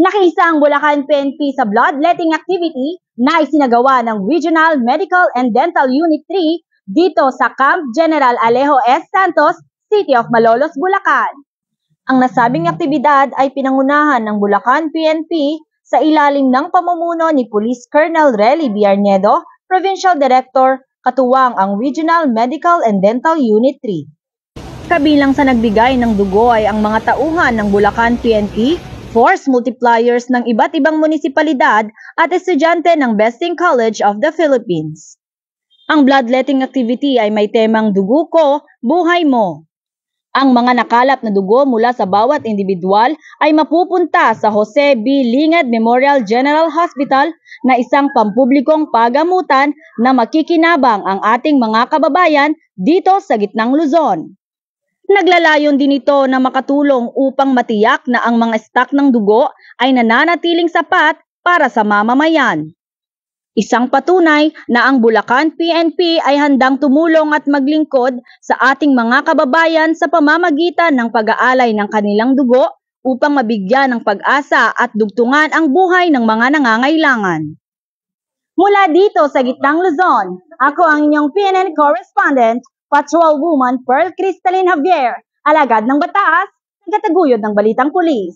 Nakiisa ang Bulacan PNP sa bloodletting activity na isinagawa ng Regional Medical and Dental Unit 3 dito sa Camp General Alejo S. Santos, City of Malolos, Bulacan. Ang nasabing aktibidad ay pinangunahan ng Bulacan PNP sa ilalim ng pamumuno ni Police Colonel Relly Biarnedo, Provincial Director, katuwang ang Regional Medical and Dental Unit 3. Kabilang sa nagbigay ng dugo ay ang mga tauhan ng Bulacan PNP, force multipliers ng iba't ibang munisipalidad at estudyante ng Besting College of the Philippines. Ang bloodletting activity ay may temang Dugo Ko, Buhay Mo. Ang mga nakalap na dugo mula sa bawat individual ay mapupunta sa Jose B. Lingad Memorial General Hospital na isang pampublikong pagamutan na makikinabang ang ating mga kababayan dito sa gitnang Luzon. Naglalayon din ito na makatulong upang matiyak na ang mga stock ng dugo ay nananatiling sapat para sa mamamayan. Isang patunay na ang Bulacan PNP ay handang tumulong at maglingkod sa ating mga kababayan sa pamamagitan ng pag-aalay ng kanilang dugo upang mabigyan ng pag-asa at dugtungan ang buhay ng mga nangangailangan. Mula dito sa gitnang Luzon, ako ang inyong PNN correspondent, Patrolwoman Pearl Crystalline Javier, alagad ng batas, nagtataguyod ng balitang pulis.